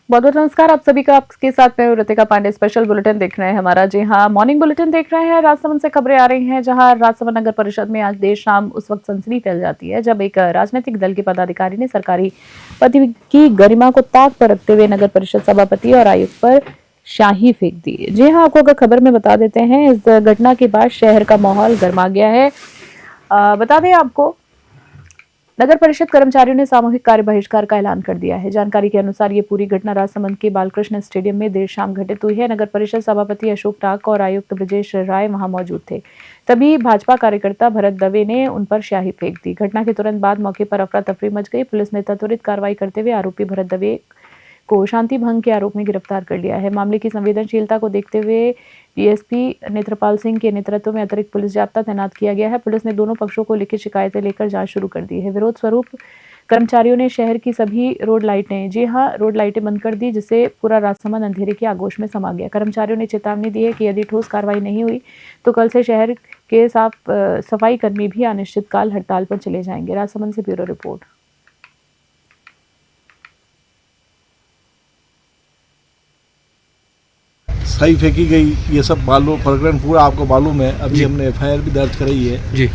बहुत बहुत नमस्कार आप सभी का। आपके साथ मैं ऋतिका पांडे। स्पेशल बुलेटिन देख रहे हैं हमारा। जी हाँ, मॉर्निंग बुलेटिन देख रहे हैं। राजसमंद से खबरें आ रही हैं, जहां राजसमंद नगर परिषद में आज देर शाम उस वक्त सनसनी फैल जाती है जब एक राजनीतिक दल के पदाधिकारी ने सरकारी पद की गरिमा को ताक पर रखते हुए नगर परिषद सभापति और आयुक्त पर शाही फेंक दी। जी हाँ, आपको अगर खबर में बता देते हैं, इस घटना के बाद शहर का माहौल गर्मा गया है। बता दें आपको, नगर परिषद कर्मचारियों ने सामूहिक कार्य बहिष्कार का ऐलान कर दिया है। जानकारी के अनुसार ये पूरी घटना राजसमंद के बालकृष्ण स्टेडियम में देर शाम घटित हुई है। नगर परिषद सभापति अशोक टाक और आयुक्त ब्रजेश राय वहां मौजूद थे। तभी भाजपा कार्यकर्ता भरत दवे ने उन पर स्याही फेंक दी। घटना के तुरंत बाद मौके पर अफरा तफरी मच गई। पुलिस ने त्वरित कार्रवाई करते हुए आरोपी भरत दवे को शांति भंग के आरोप में गिरफ्तार कर लिया है। मामले की संवेदनशीलता को देखते हुए डीएसपी नेत्रपाल सिंह के नेतृत्व में अतिरिक्त पुलिस जाब्ता तैनात किया गया है। पुलिस ने दोनों पक्षों को लिखित शिकायतें लेकर जांच शुरू कर दी है। विरोध स्वरूप कर्मचारियों ने शहर की सभी रोड लाइटें बंद कर दी, जिससे पूरा राजसमंद अंधेरे की आगोश में समा गया। कर्मचारियों ने चेतावनी दी है कि यदि ठोस कार्रवाई नहीं हुई तो कल से शहर के सफाई कर्मी भी अनिश्चितकाल हड़ताल पर चले जाएंगे। राजसमंद से ब्यूरो रिपोर्ट। सही फेंकी गई, ये सब मालूम, प्रकरण पूरा आपको मालूम है। अभी हमने एफआईआर भी दर्ज कराई है जी।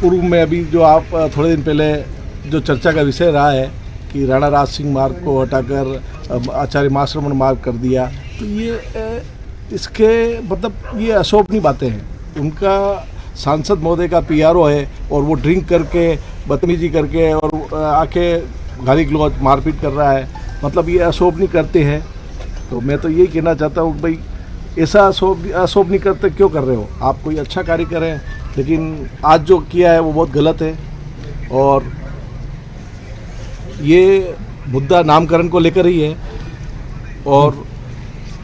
पूर्व में अभी जो आप थोड़े दिन पहले जो चर्चा का विषय रहा है कि राणा राज सिंह मार्ग को हटाकर आचार्य माश्रमण मार्ग कर दिया, तो ये इसके मतलब ये अशोभनीय बातें हैं। उनका सांसद महोदय का पीआरओ है और वो ड्रिंक करके बदतमीजी करके और आके गाली गलौज मारपीट कर रहा है, मतलब ये अशोभनीय करते हैं। तो मैं तो यही कहना चाहता हूँ भाई, ऐसा अशोभनीय करते क्यों कर रहे हो आप? कोई अच्छा कार्य करें, लेकिन आज जो किया है वो बहुत गलत है। और ये मुद्दा नामकरण को लेकर ही है, और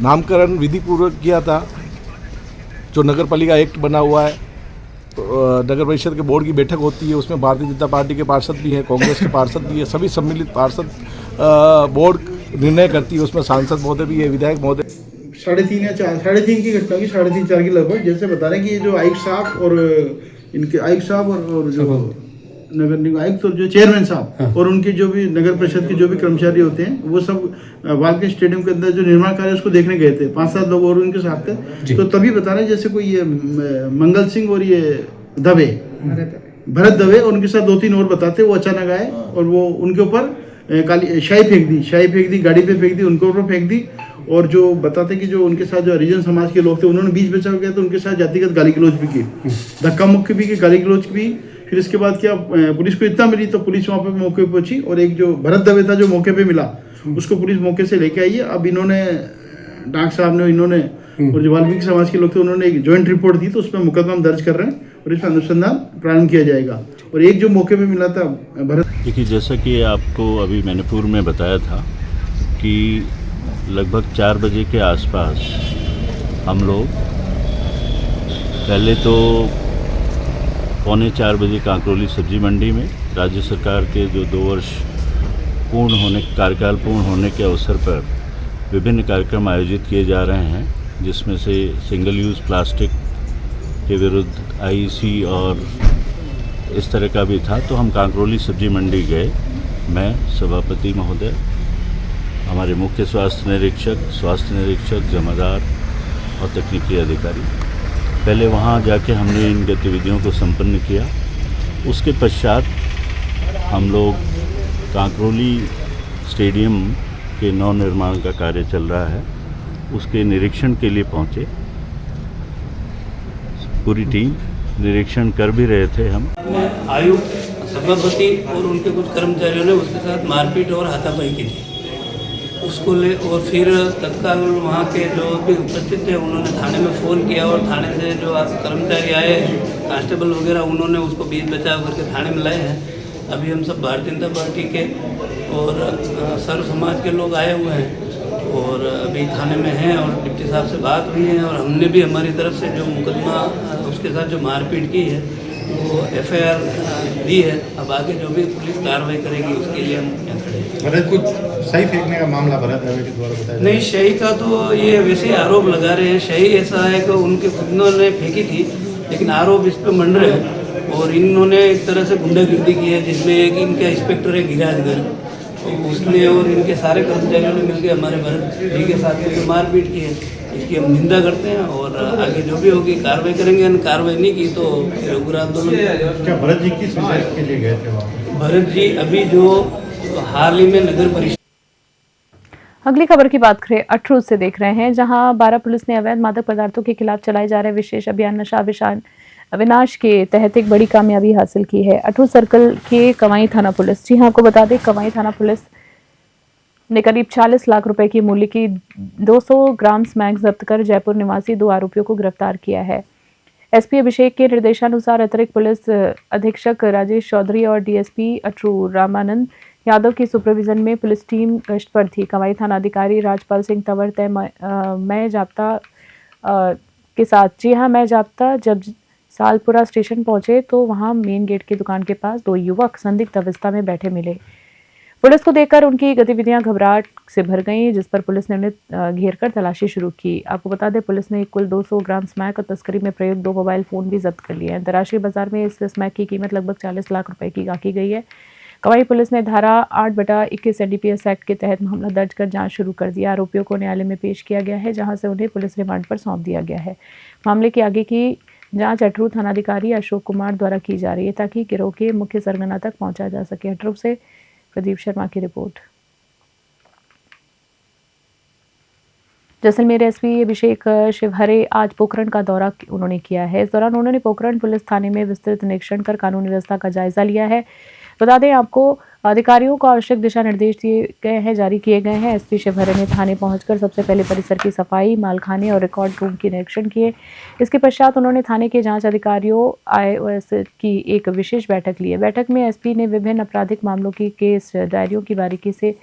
नामकरण विधि पूर्वक किया था। जो नगर पालिका एक्ट बना हुआ है, तो नगर परिषद के बोर्ड की बैठक होती है, उसमें भारतीय जनता पार्टी के पार्षद भी हैं, कांग्रेस के पार्षद भी है, सभी सम्मिलित पार्षद बोर्ड निर्णय करती है। उसमें सांसद महोदय भी है, विधायक महोदय। 3.5 या 4, 3.5 की घटना की 3.5 4 की लगभग, जैसे बता रहे हैं कि ये जो आयुक्त साहब और इनके आयुक्त साहब और जो नगर निगम आयुक्त और जो चेयरमैन साहब और उनके जो भी नगर परिषद के जो भी कर्मचारी होते हैं, वो सब बालकृष्ण स्टेडियम के अंदर जो निर्माण कार्य उसको देखने गए थे। 5-7 लोग और उनके साथ थे। तो तभी बता रहे हैं जैसे कोई ये मंगल सिंह और ये दवे, भरत दवे और उनके साथ 2-3 और बताते, वो अचानक आए और वो उनके ऊपर शाही फेंक दी, गाड़ी पे फेंक दी, उनके ऊपर फेंक दी। और जो बताते कि जो उनके साथ जो हरिजन समाज के लोग थे, उन्होंने बीच बचाव किया तो उनके साथ जातिगत गाली गलौज भी की, धक्का मुक्की भी की, गाली गलौज भी। फिर इसके बाद क्या, पुलिस को इतना मिली तो पुलिस वहाँ पे मौके पर पहुंची, और एक जो भरत दवे था जो मौके पे मिला, उसको पुलिस मौके से लेके आई है। अब इन्होंने डाक साहब ने, इन्होंने और जो वाल्मीकि समाज के लोग थे, उन्होंने एक ज्वाइंट रिपोर्ट दी, तो उसमें मुकदमा दर्ज कर रहे हैं और इसमें अनुसंधान प्रारंभ किया जाएगा। और एक जो मौके पे मिला था भरत, देखिए, जैसा कि आपको अभी मैंने पूर्व में बताया था कि लगभग 4 बजे के आसपास हम लोग पहले तो 3:45 बजे कांकरोली सब्जी मंडी में राज्य सरकार के जो 2 वर्ष कार्यकाल पूर्ण होने के अवसर पर विभिन्न कार्यक्रम आयोजित किए जा रहे हैं, जिसमें से सिंगल यूज़ प्लास्टिक के विरुद्ध आईईसी और इस तरह का भी था। तो हम कांकरोली सब्जी मंडी गए, मैं, सभापति महोदय, हमारे मुख्य स्वास्थ्य निरीक्षक, जमादार और तकनीकी अधिकारी। पहले वहां जाके हमने इन गतिविधियों को संपन्न किया। उसके पश्चात हम लोग कांकरोली स्टेडियम के नवनिर्माण का कार्य चल रहा है, उसके निरीक्षण के लिए पहुंचे। पूरी टीम निरीक्षण कर भी रहे थे। हम आयुक्त, सभापति और उनके कुछ कर्मचारियों ने उसके साथ मारपीट और हाथापाई की थी उसको ले, और फिर तत्काल वहाँ के जो भी उपस्थित थे उन्होंने थाने में फ़ोन किया, और थाने से जो कर्मचारी आए, कांस्टेबल वगैरह, उन्होंने उसको बीच बचाव करके थाने में लाए हैं। अभी हम सब भारतीय जनता पार्टी के और सर्व समाज के लोग आए हुए हैं और अभी थाने में हैं, और डिप्टी साहब से बात हुई है, और हमने भी हमारी तरफ से जो मुकदमा उसके साथ जो मारपीट की है वो एफआईआर दी है। अब आगे जो भी पुलिस कार्रवाई करेगी उसके लिए हम यहाँ खड़े हैं। कुछ सही फेंकने का मामला भरत दवे के द्वारा बताया नहीं, शही का तो ये वैसे आरोप लगा रहे हैं। शही ऐसा है कि उनके खुद ने फेंकी थी, लेकिन आरोप इस पर मंड रहे हैं, और इन्होंने एक तरह से गुंडागिर्दी की है, जिसमें एक इनका इंस्पेक्टर है गिराजगढ़, तो उसने और इनके सारे कर्मचारियों ने मिलकर हमारे भरत जी के साथ में मारपीट की है। इसकी हम निंदा करते हैं और आगे जो भी होगी कार्रवाई करेंगे। कार्रवाई नहीं की तो फिर उग्र आंदोलन। क्या भरत जी किस विषय के लिए गए थे वहाँ? भरत जी अभी जो हाल ही में नगर परिषद। अगली खबर की बात करें अटरूद से देख रहे हैं, जहां बारा पुलिस ने अवैध मादक पदार्थों के खिलाफ चलाए जा रहे विशेष अभियान नशा विनाश के तहत एक बड़ी कामयाबी हासिल की है। अटरूद सर्कल के कवाई थाना पुलिस, जी हां आपको बता दें कवाई थाना पुलिस ने करीब 40 लाख रुपए की मूल्य की 200 ग्राम स्मैक जब्त कर जयपुर निवासी 2 आरोपियों को गिरफ्तार किया है। एसपी अभिषेक के निर्देशानुसार अतिरिक्त पुलिस अधीक्षक राजेश चौधरी और डीएसपी अटरू रामानंद यादव की सुपरविजन में पुलिस टीम गश्त पर थी। कवाई थाना अधिकारी राजपाल सिंह तंवर तय मैं जाब्ता के साथ, जी हां मैं जाब्ता जब सालपुरा स्टेशन पहुंचे तो वहां मेन गेट की दुकान के पास 2 युवक संदिग्ध अवस्था में बैठे मिले। पुलिस को देखकर उनकी गतिविधियां घबराहट से भर गईं, जिस पर पुलिस ने उन्हें घेर कर तलाशी शुरू की। आपको बता दें पुलिस ने कुल 200 ग्राम स्मैक और तस्करी में प्रयुक्त 2 मोबाइल फोन भी जब्त कर लिए हैं। अंतर्राष्ट्रीय बाजार में इस स्मैक की कीमत लगभग 40 लाख रुपए की आंकी गई है। कवाई पुलिस ने धारा 8/21 एनडीपीएस एक्ट के तहत मामला दर्ज कर जांच शुरू कर दिया। आरोपियों को न्यायालय में पेश किया गया है, जहां से उन्हें पुलिस रिमांड पर सौंप दिया गया है। मामले की आगे की जांच अटरू थानाधिकारी अशोक कुमार द्वारा की जा रही है, ताकि गिरोह के मुख्य सरगना तक पहुंचा जा सके। अटरू से प्रदीप शर्मा की रिपोर्ट। जैसलमेर एसपी अभिषेक शिवहरे आज पोखरण का दौरा उन्होंने किया है। इस दौरान उन्होंने पोखरण पुलिस थाने में विस्तृत निरीक्षण कर कानून व्यवस्था का जायजा लिया है। बता दें आपको अधिकारियों को आवश्यक दिशा निर्देश दिए गए हैं, जारी किए गए हैं। एसपी शिवहरे ने थाने पहुंचकर सबसे पहले परिसर की सफाई, मालखाने और रिकॉर्ड रूम की निरीक्षण किए। इसके पश्चात उन्होंने थाने के जांच अधिकारियों आईओएस की एक विशेष बैठक ली है। बैठक में एसपी ने विभिन्न आपराधिक मामलों की केस डायरियों की बारीकी से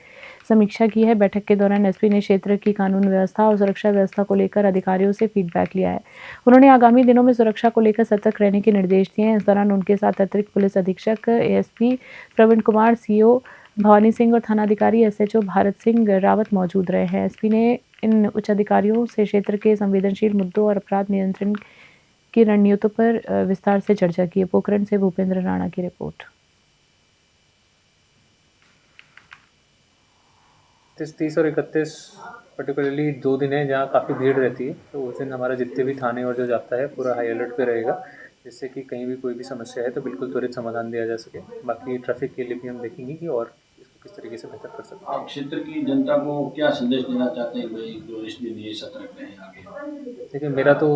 समीक्षा की है। बैठक के दौरान एसपी ने क्षेत्र की कानून व्यवस्था और सुरक्षा व्यवस्था को लेकर अधिकारियों से फीडबैक लिया है। उन्होंने आगामी दिनों में सुरक्षा को लेकर सतर्क रहने के निर्देश दिए हैं। इस दौरान उनके साथ अतिरिक्त पुलिस अधीक्षक एएसपी प्रवीण कुमार, सीओ भवानी सिंह और थानाधिकारी एसएचओ भारत सिंह रावत मौजूद रहे हैं। एसपी ने इन उच्च अधिकारियों से क्षेत्र के संवेदनशील मुद्दों और अपराध नियंत्रण की रणनीतियों पर विस्तार से चर्चा की है। पोखरण से भूपेंद्र राणा की रिपोर्ट। 30 और 31 पर्टिकुलरली 2 दिन है जहाँ काफ़ी भीड़ रहती है, तो उस दिन हमारा जितने भी थाने और जो जाता है पूरा हाई अलर्ट पे रहेगा, जिससे कि कहीं भी कोई भी समस्या है तो बिल्कुल त्वरित समाधान दिया जा सके। बाकी ट्रैफिक के लिए भी हम देखेंगे कि और इसको किस तरीके से बेहतर कर सकते हैं। आप क्षेत्र की जनता को क्या संदेश देना चाहते हैं भाई जो इस दिन ये सतर्क रहें आगे? देखिए मेरा तो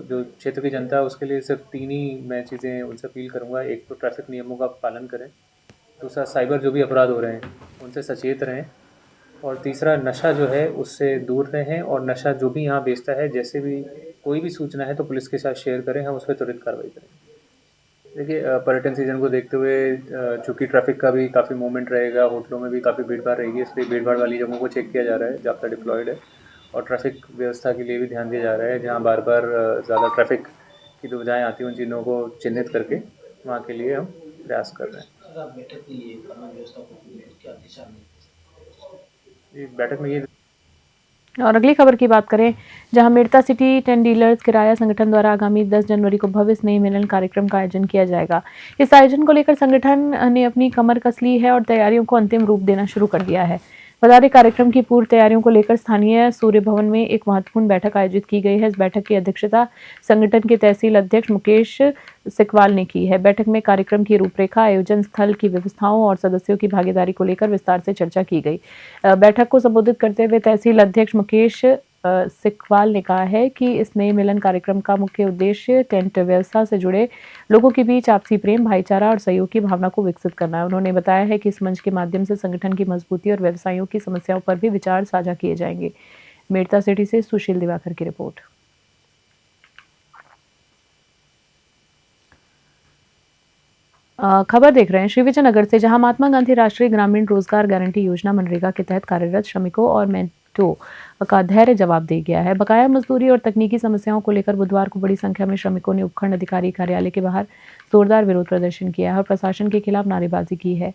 जो क्षेत्र की जनता है उसके लिए सिर्फ 3 ही मैं चीज़ें उनसे अपील करूँगा। एक तो ट्रैफिक नियमों का पालन करें, दूसरा साइबर जो भी अपराध हो रहे हैं उनसे सचेत रहें, और तीसरा नशा जो है उससे दूर रहें, और नशा जो भी यहाँ बेचता है जैसे भी कोई भी सूचना है तो पुलिस के साथ शेयर करें, हम उस पर त्वरित कार्रवाई करें। देखिए पर्यटन सीजन को देखते हुए चूँकि ट्रैफिक का भी काफ़ी मूवमेंट रहेगा, होटलों में भी काफ़ी भीड़ भाड़ रहेगी, इसलिए भीड़ भाड़ वाली जगहों को चेक किया जा रहा है, जाब्ता डिप्लॉयड है, और ट्रैफिक व्यवस्था के लिए भी ध्यान दिया जा रहा है। जहाँ बार बार ज़्यादा ट्रैफिक की दुविधाएँ आती हैं उन चीज़ों को चिन्हित करके वहाँ के लिए हम प्रयास कर रहे हैं। बैठक के लिए कानून व्यवस्था को क्या दिशा में बैठक में ये। और अगली खबर की बात करें, जहां मेड़ता सिटी 10 डीलर्स किराया संगठन द्वारा आगामी 10 जनवरी को भव्य स्नेह मिलन कार्यक्रम का आयोजन किया जाएगा। इस आयोजन को लेकर संगठन ने अपनी कमर कस ली है और तैयारियों को अंतिम रूप देना शुरू कर दिया है। बता दें कार्यक्रम की पूर्व तैयारियों को लेकर स्थानीय सूर्य भवन में एक महत्वपूर्ण बैठक आयोजित की गई है। इस बैठक की अध्यक्षता संगठन के तहसील अध्यक्ष मुकेश सिकवाल ने की है। बैठक में कार्यक्रम की रूपरेखा, आयोजन स्थल की व्यवस्थाओं और सदस्यों की भागीदारी को लेकर विस्तार से चर्चा की गई। बैठक को संबोधित करते हुए तहसील अध्यक्ष मुकेश सिकवाल ने कहा है कि इस नए मिलन कार्यक्रम का मुख्य उद्देश्य टेंट व्यवस्था से जुड़े लोगों के बीच आपसी प्रेम, भाईचारा और सहयोग की भावना को विकसित करना है। उन्होंने बताया है कि इस मंच के माध्यम से संगठन की मजबूती और व्यवसायों की समस्याओं पर भी विचार साझा किए जाएंगे। मेड़ता सिटी से सुशील दिवाकर की रिपोर्ट। खबर देख रहे हैं श्रीविजयनगर से, जहां महात्मा गांधी राष्ट्रीय ग्रामीण रोजगार गारंटी योजना मनरेगा के तहत कार्यरत श्रमिकों और मेंटो का धैर्य जवाब दे गया है। बकाया मजदूरी और तकनीकी समस्याओं को लेकर बुधवार को बड़ी संख्या में श्रमिकों ने उपखंड अधिकारी कार्यालय के बाहर जोरदार विरोध प्रदर्शन किया है और प्रशासन के खिलाफ नारेबाजी की है।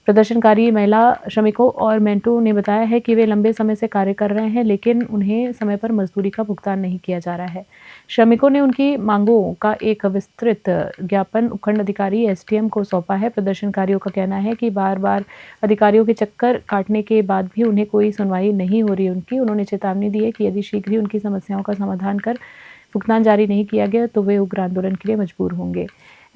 प्रदर्शनकारी महिला श्रमिकों और मेंटो ने बताया है कि वे लंबे समय से कार्य कर रहे हैं, लेकिन उन्हें समय पर मजदूरी का भुगतान नहीं किया जा रहा है। श्रमिकों ने उनकी मांगों का एक विस्तृत ज्ञापन उपखंड अधिकारी एसडीएम को सौंपा है। प्रदर्शनकारियों का कहना है कि बार-बार अधिकारियों के चक्कर काटने के बाद भी उन्हें कोई सुनवाई नहीं हो रही उनकी। उन्होंने चेतावनी दी है कि यदि शीघ्र ही उनकी समस्याओं का समाधान कर भुगतान जारी नहीं किया गया तो वे उग्र आंदोलन के लिए मजबूर होंगे।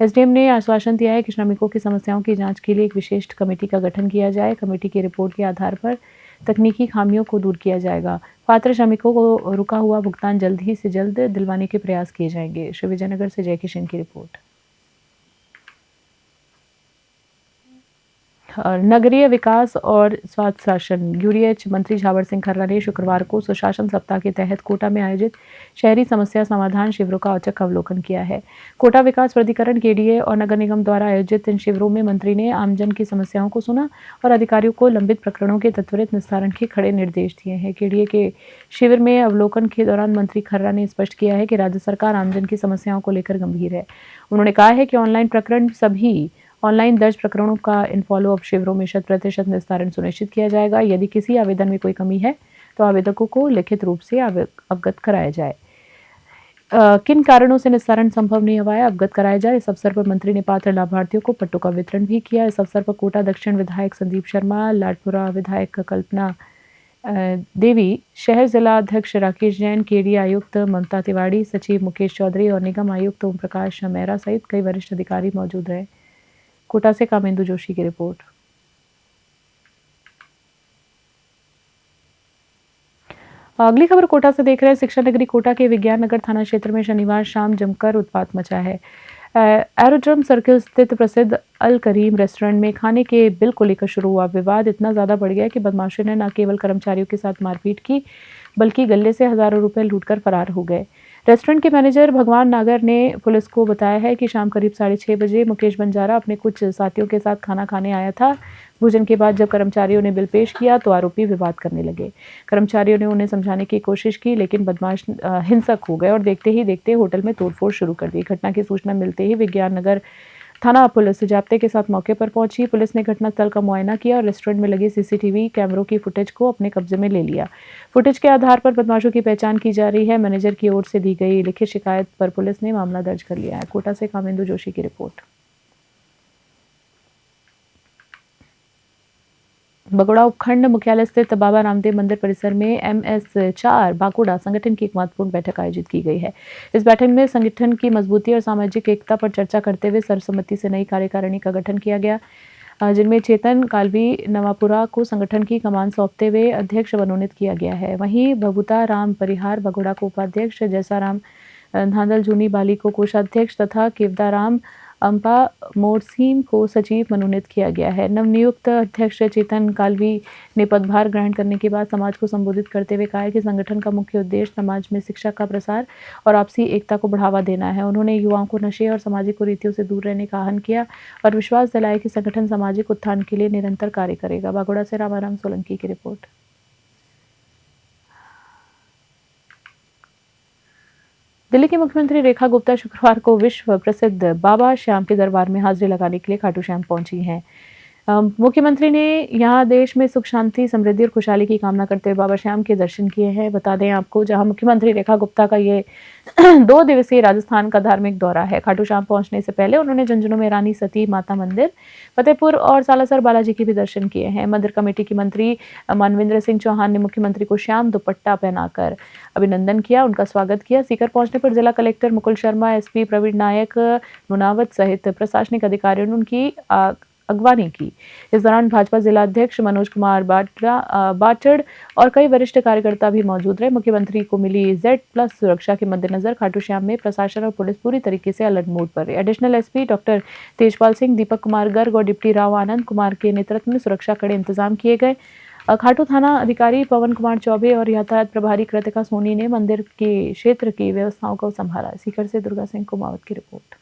एसडीएम ने आश्वासन दिया है कि श्रमिकों की समस्याओं की जांच के लिए एक विशेष कमेटी का गठन किया जाए। कमेटी की रिपोर्ट के आधार पर तकनीकी खामियों को दूर किया जाएगा। पात्र श्रमिकों को रुका हुआ भुगतान जल्द ही से जल्द दिलवाने के प्रयास किए जाएंगे। श्री विजयनगर से जय किशन की रिपोर्ट। और नगरीय विकास और स्वास्थ्य शासन यूडीएच मंत्री झावर सिंह खर्रा ने शुक्रवार को सुशासन सप्ताह के तहत कोटा में आयोजित शहरी समस्या समाधान शिविरों का औचक अवलोकन किया है। कोटा विकास प्राधिकरण केडीए और नगर निगम द्वारा आयोजित इन शिविरों में मंत्री ने आमजन की समस्याओं को सुना और अधिकारियों को लंबित प्रकरणों के त्वरित निस्तारण के कड़े निर्देश दिए हैं। केडीए के शिविर में अवलोकन के दौरान मंत्री खर्रा ने स्पष्ट किया है कि राज्य सरकार आमजन की समस्याओं को लेकर गंभीर है। उन्होंने कहा है कि ऑनलाइन दर्ज प्रकरणों का इन फॉलोअप शिविरों में 100% निस्तारण सुनिश्चित किया जाएगा। यदि किसी आवेदन में कोई कमी है तो आवेदकों को लिखित रूप से अवगत कराया जाए। किन कारणों से निस्तारण संभव नहीं हुआ है अवगत कराया जाए। इस अवसर पर मंत्री ने पात्र लाभार्थियों को पट्टों का वितरण भी किया। इस अवसर पर कोटा दक्षिण विधायक संदीप शर्मा, लाडपुरा विधायक कल्पना देवी, शहर जिला अध्यक्ष राकेश जैन, केडी आयुक्त ममता तिवारी, सचिव मुकेश चौधरी और निगम आयुक्त ओम प्रकाश मेहरा सहित कई वरिष्ठ अधिकारी मौजूद रहे। कोटा से कामेंदु जोशी की रिपोर्ट। अगली खबर कोटा से देख रहे हैं। शिक्षा नगरी कोटा के विज्ञान नगर थाना क्षेत्र में शनिवार शाम जमकर उत्पात मचा है। एरोड्रम सर्किल स्थित प्रसिद्ध अल करीम रेस्टोरेंट में खाने के बिल को लेकर शुरू हुआ विवाद इतना ज्यादा बढ़ गया कि बदमाशों ने न केवल कर्मचारियों के साथ मारपीट की बल्कि गले से हजारों रुपए लूटकर फरार हो गए। रेस्टोरेंट के मैनेजर भगवान नागर ने पुलिस को बताया है कि शाम करीब 6:30 बजे मुकेश बंजारा अपने कुछ साथियों के साथ खाना खाने आया था। भोजन के बाद जब कर्मचारियों ने बिल पेश किया तो आरोपी विवाद करने लगे। कर्मचारियों ने उन्हें समझाने की कोशिश की लेकिन बदमाश हिंसक हो गए और देखते ही देखते होटल में तोड़फोड़ शुरू कर दी। घटना की सूचना मिलते ही विज्ञान नगर थाना पुलिस जाब्ते के साथ मौके पर पहुंची। पुलिस ने घटनास्थल का मुआयना किया और रेस्टोरेंट में लगे सीसीटीवी कैमरों की फुटेज को अपने कब्जे में ले लिया। फुटेज के आधार पर बदमाशों की पहचान की जा रही है। मैनेजर की ओर से दी गई लिखित शिकायत पर पुलिस ने मामला दर्ज कर लिया है। कोटा से कामेंदु जोशी की रिपोर्ट। बगोड़ा उपखंड मुख्यालय स्थित बाबा रामदेव मंदिर परिसर में MS4 बाकुड़ा संगठन की एक महत्वपूर्ण बैठक आयोजित की गई है। इस बैठक में संगठन की मजबूती और सामाजिक एकता पर चर्चा करते हुए सर्वसम्मति से नई कार्यकारिणी का गठन किया गया, जिनमें चेतन कालवी नवापुरा को संगठन की कमान सौंपते हुए अध्यक्ष मनोनीत किया गया है। वहीं भगुता राम परिहार बगोड़ा को उपाध्यक्ष, जैसाराम धांधल जूनी बाली को कोषाध्यक्ष तथा केवदाराम अंपा मोरसीम को सचिव मनोनीत किया गया है। नवनियुक्त अध्यक्ष चेतन कालवी ने पदभार ग्रहण करने के बाद समाज को संबोधित करते हुए कहा कि संगठन का मुख्य उद्देश्य समाज में शिक्षा का प्रसार और आपसी एकता को बढ़ावा देना है। उन्होंने युवाओं को नशे और सामाजिक कुरीतियों से दूर रहने का आह्वान किया और विश्वास दिलाया कि संगठन सामाजिक उत्थान के लिए निरंतर कार्य करेगा। बागोड़ा से रामाराम सोलंकी की रिपोर्ट। दिल्ली की मुख्यमंत्री रेखा गुप्ता शुक्रवार को विश्व प्रसिद्ध बाबा श्याम के दरबार में हाजिरी लगाने के लिए खाटू श्याम पहुंची हैं। मुख्यमंत्री ने यहां देश में सुख शांति समृद्धि और खुशहाली की कामना करते हुए बाबा श्याम के दर्शन किए हैं। बता दें आपको, जहां मुख्यमंत्री रेखा गुप्ता का ये 2 दिवसीय राजस्थान का धार्मिक दौरा है। खाटू श्याम पहुंचने से पहले उन्होंने झुंझुनू में रानी सती माता मंदिर, फतेहपुर और सालासर बालाजी के भी दर्शन किए हैं। मंदिर कमेटी के मंत्री मानवेंद्र सिंह चौहान ने मुख्यमंत्री को श्याम दुपट्टा पहनाकर अभिनंदन किया, उनका स्वागत किया। सीकर पहुंचने पर जिला कलेक्टर मुकुल शर्मा, SP प्रवीण नायक, मुनावत सहित प्रशासनिक अधिकारियों ने उनकी अगवानी की। इस दौरान भाजपा जिला अध्यक्ष मनोज कुमार बाटड़ और कई वरिष्ठ कार्यकर्ता भी मौजूद रहे। मुख्यमंत्री को मिली Z+ सुरक्षा के मद्देनजर खाटू श्याम में प्रशासन और पुलिस पूरी तरीके से अलर्ट मोड पर है। Additional SP doctor Tejpal Singh, Deepak Kumar Garg और डिप्टी राव आनंद कुमार के नेतृत्व में सुरक्षा कड़े इंतजाम किए गए। खाटू थाना अधिकारी पवन कुमार चौबे और यातायात प्रभारी कृतिका सोनी ने मंदिर के क्षेत्र की व्यवस्थाओं को संभाला। सीकर से दुर्गा सिंह कुमावत की रिपोर्ट।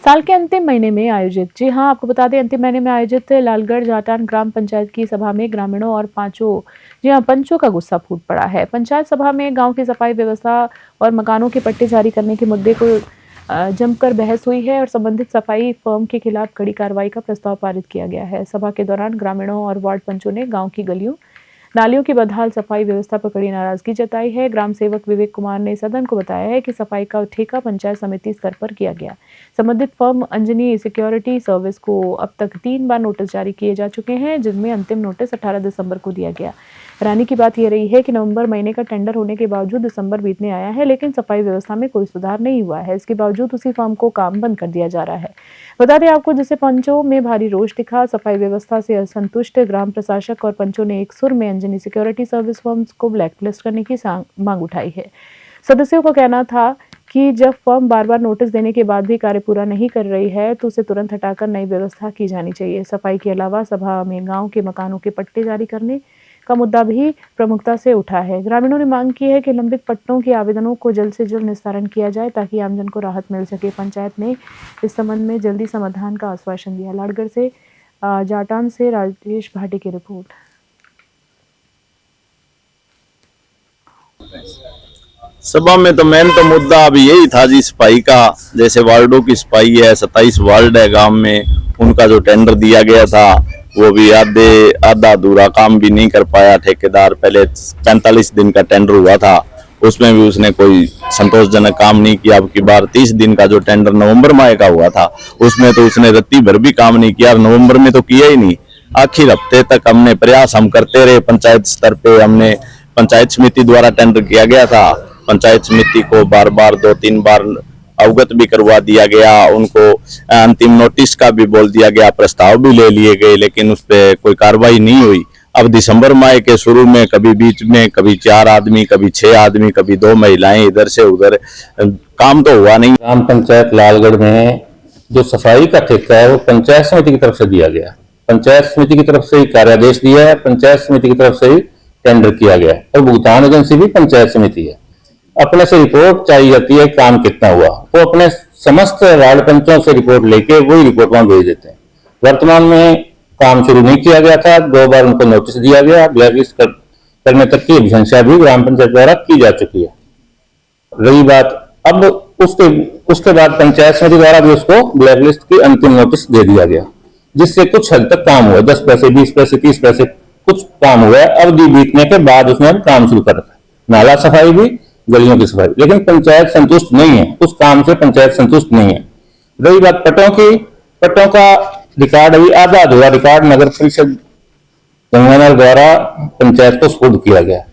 साल के अंतिम महीने में आयोजित, जी हाँ आपको बता दें, अंतिम महीने में आयोजित लालगढ़ जाटान ग्राम पंचायत की सभा में ग्रामीणों और पंचों का गुस्सा फूट पड़ा है। पंचायत सभा में गांव की सफाई व्यवस्था और मकानों के पट्टे जारी करने के मुद्दे को जमकर बहस हुई है और संबंधित सफाई फर्म के खिलाफ कड़ी कार्रवाई का प्रस्ताव पारित किया गया है। सभा के दौरान ग्रामीणों और वार्ड पंचों ने गाँव की गलियों नालियों की बदहाल सफाई व्यवस्था पर कड़ी नाराजगी जताई है। ग्राम सेवक विवेक कुमार ने सदन को बताया है कि सफाई का ठेका पंचायत समिति स्तर पर किया गया। संबंधित फर्म अंजनी सिक्योरिटी सर्विस को अब तक 3 बार नोटिस जारी किए जा चुके हैं, जिनमें अंतिम नोटिस 18 दिसंबर को दिया गया। हैरानी की बात यह रही है कि नवंबर महीने का टेंडर होने के बावजूद दिसंबर बीतने आया है, लेकिन सफाई व्यवस्था में कोई सुधार नहीं हुआ है। इसके बावजूद उसी फर्म को काम बंद कर दिया जा रहा है। बता दें आपको, जिससे पंचों में भारी रोष दिखा। सफाई व्यवस्था से असंतुष्ट ग्राम प्रशासक और पंचों ने एक सुर में अंजनी सिक्योरिटी सर्विस फर्म्स को ब्लैकलिस्ट करने की मांग उठाई है। सदस्यों का कहना था कि जब फर्म बार बार नोटिस देने के बाद भी कार्य पूरा नहीं कर रही है तो उसे तुरंत हटाकर नई व्यवस्था की जानी चाहिए। सफाई के अलावा सभा में गांव के मकानों के पट्टे जारी करने का मुद्दा भी प्रमुखता से उठा है। ग्रामीणों ने मांग की है कि लंबित पट्टों के आवेदनों को जल्द से जल्द निस्तारण किया जाए ताकि आमजन को राहत मिल सके। पंचायत ने इस संबंध में जल्दी समाधान का आश्वासन दिया। लालगढ़ से जाटान से राजेश भाटी की रिपोर्ट। सभा में तो मेन तो मुद्दा अभी यही था जी, सफाई का। जैसे वार्डों की सफाई है, 27 वार्ड है गांव में, उनका जो टेंडर दिया गया था वो भी आधा अधूरा काम भी नहीं कर पाया ठेकेदार। पहले 45 दिन का टेंडर हुआ था, उसमें भी उसने कोई संतोषजनक काम नहीं किया। अब की बार 30 दिन का जो टेंडर नवंबर माह का हुआ था उसमें तो उसने रत्ती भर भी काम नहीं किया, नवंबर में तो किया ही नहीं। आखिर हफ्ते तक हमने प्रयास हम करते रहे। पंचायत स्तर पे हमने पंचायत समिति द्वारा टेंडर किया गया था, पंचायत समिति को बार बार 2-3 बार अवगत भी करवा दिया गया, उनको अंतिम नोटिस का भी बोल दिया गया, प्रस्ताव भी ले लिए गए, लेकिन उस पर कोई कार्रवाई नहीं हुई। अब दिसंबर माह के शुरू में कभी बीच में कभी 4 आदमी, कभी 6 आदमी, कभी 2 महिलाएं, इधर से उधर, काम तो हुआ नहीं। ग्राम पंचायत लालगढ़ में जो सफाई का ठेका है वो पंचायत समिति की तरफ से दिया गया। पंचायत समिति की तरफ से ही कार्यादेश दिया है, पंचायत समिति की तरफ से ही टेंडर किया गया है और भुगतान एजेंसी भी पंचायत समिति है। अपने से रिपोर्ट चाहिए जाती है काम कितना हुआ, वो अपने समस्त वार्ड पंचों से रिपोर्ट लेके वही रिपोर्ट वहां भेज देते हैं। वर्तमान में काम शुरू नहीं किया गया था, 2 बार उनको नोटिस दिया गया, ब्लैकलिस्ट करने तक की अभिशंसा भी ग्राम पंचायत द्वारा की जा चुकी है। रही बात अब उसके बाद पंचायत समिति द्वारा भी उसको ब्लैकलिस्ट की अंतिम नोटिस दे दिया गया, जिससे कुछ हद तक काम हुआ, 10 पैसे, 20 पैसे, 30 पैसे कुछ काम हुआ है। अवधि बीतने के बाद उसने काम शुरू कर रखा है, नाला सफाई भी, गलियों की सफाई, लेकिन पंचायत संतुष्ट नहीं है, उस काम से पंचायत संतुष्ट नहीं है। रही बात पट्टों की, पट्टों का रिकॉर्ड अभी आधा अधूरा रिकॉर्ड नगर परिषद गंगानगर द्वारा पंचायत को सुपुर्द किया गया।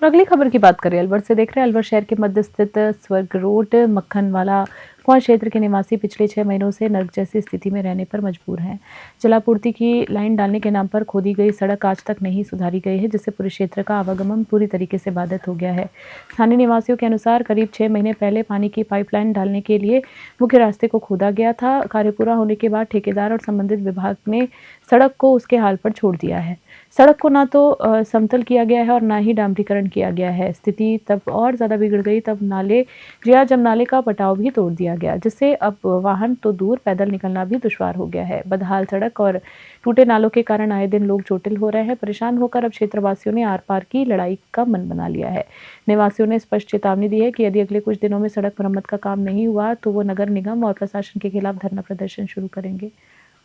अगली खबर की बात करें, अलवर से देख रहे हैं। अलवर शहर के मध्य स्थित स्वर्ग रोड मक्खनवाला कुआं क्षेत्र के निवासी पिछले 6 महीनों से नर्क जैसी स्थिति में रहने पर मजबूर हैं। जलापूर्ति की लाइन डालने के नाम पर खोदी गई सड़क आज तक नहीं सुधारी गई है, जिससे पूरे क्षेत्र का आवागमन पूरी तरीके से बाधित हो गया है। स्थानीय निवासियों के अनुसार करीब 6 महीने पहले पानी की पाइपलाइन डालने के लिए मुख्य रास्ते को खोदा गया था। कार्य पूरा होने के बाद ठेकेदार और संबंधित विभाग ने सड़क को उसके हाल पर छोड़ दिया है। सड़क को ना तो समतल किया गया है और ना ही डामरीकरण किया गया है। स्थिति तब और ज़्यादा बिगड़ गई जब नाले का पटाव भी तोड़ दिया गया, जिससे अब वाहन तो दूर पैदल निकलना भी दुश्वार हो गया है। बदहाल सड़क और टूटे नालों के कारण आए दिन लोग चोटिल हो रहे हैं। परेशान होकर अब क्षेत्रवासियों ने आर पार की लड़ाई का मन बना लिया है। निवासियों ने स्पष्ट चेतावनी दी है कि यदि अगले कुछ दिनों में सड़क मरम्मत का काम नहीं हुआ तो वो नगर निगम और प्रशासन के खिलाफ धरना प्रदर्शन शुरू करेंगे।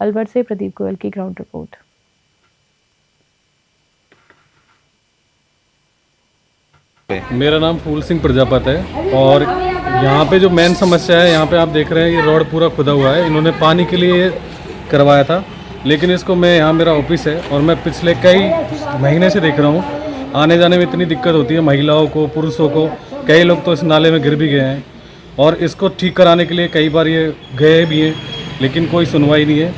अलवर से प्रदीप गोयल की ग्राउंड रिपोर्ट। मेरा नाम फूल सिंह प्रजापत है और यहाँ पे जो मेन समस्या है, यहाँ पे आप देख रहे हैं ये रोड पूरा खुदा हुआ है। इन्होंने पानी के लिए करवाया था, लेकिन इसको मैं यहाँ मेरा ऑफिस है और मैं पिछले कई महीने से देख रहा हूँ आने जाने में इतनी दिक्कत होती है महिलाओं को, पुरुषों को। कई लोग तो इस नाले में गिर भी गए हैं और इसको ठीक कराने के लिए कई बार ये गए भी हैं, लेकिन कोई सुनवाई नहीं है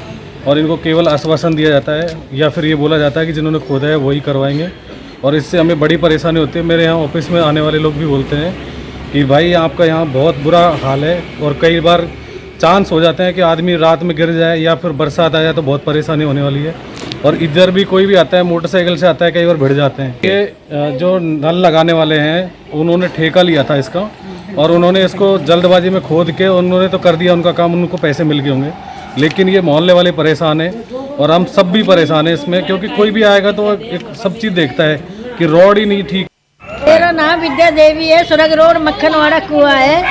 और इनको केवल आश्वासन दिया जाता है या फिर ये बोला जाता है कि जिन्होंने खोदा है वही करवाएंगे और इससे हमें बड़ी परेशानी होती है। मेरे यहाँ ऑफिस में आने वाले लोग भी बोलते हैं कि भाई आपका यहाँ बहुत बुरा हाल है और कई बार चांस हो जाते हैं कि आदमी रात में गिर जाए या फिर बरसात आ जाए तो बहुत परेशानी होने वाली है। और इधर भी कोई भी आता है मोटरसाइकिल से आता है, कई बार भिड़ जाते हैं। ये जो नल लगाने वाले हैं उन्होंने ठेका लिया था इसका और उन्होंने इसको जल्दबाजी में खोद के उन्होंने तो कर दिया उनका काम, उनको पैसे मिल गए होंगे, लेकिन ये मोहल्ले वाले परेशान हैं और हम सब भी परेशान हैं इसमें, क्योंकि कोई भी आएगा तो एक सब चीज़ देखता है कि रोड ही नहीं ठीक। मेरा नाम विद्या देवी है, सुरग रोड मक्खनवाड़ा कुआं है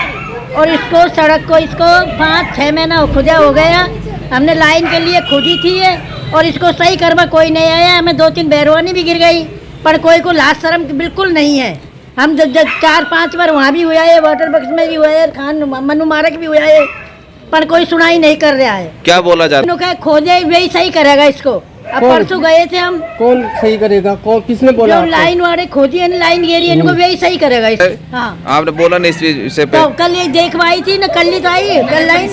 और इसको सड़क को इसको 5-6 महीना खुदा हो गया। हमने लाइन के लिए खोदी थी है और इसको सही करवा कोई नहीं आया। हमें 2-3 बैरवानी भी गिर गई पर कोई को लाज शर्म बिल्कुल नहीं है। हम जब 4-5 बार वहाँ भी हुआ है, वाटर बक्स में भी हुआ है, खान मनु मारक भी हुआ है, पर कोई सुनाई नहीं कर रहा है। क्या बोला जा रहा है? खोजे वही सही करेगा इसको। अब परसों गए थे हम। कौन सही करेगा? कौन, किसने बोला? जो लाइन वाले खोजी है, लाइन गिरी है, इनको वही सही करेगा इसको। हाँ, आपने बोला नहीं इस विषय पे? तो कल ये देखवाई थी ना, कल ही तो आई, कल लाइन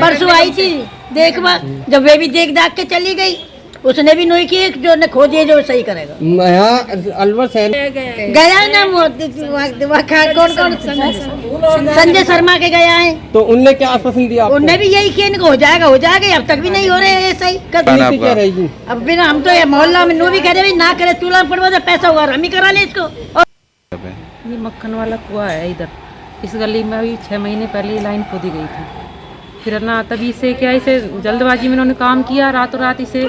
परसों आई थी देखवा, जब वे भी देख दाख के चली गई, उसने भी नहीं की, जो ने खोजी है जो सही करेगा। अलवर शहर गया है ना कौन संजय शर्मा के गया है, तो उनने क्या आश्वासन दिया? उनने भी यही किया, इनको हो जाएगा, अब तक भी नहीं हो रहे हैं सही। क्या रहेगी? अब बिना हम तो मोहल्ला में नो भी कह रहे ना करे, चूल्हा पड़वा तो पैसा होगा, हम ही करा ले इसको। ये मक्खन वाला कुआं है इधर, इस गली में अभी 6 महीने पहले लाइन खोदी गई थी। फिर ना तभी से क्या इसे जल्दबाजी में इन्होंने काम किया, रातों रात इसे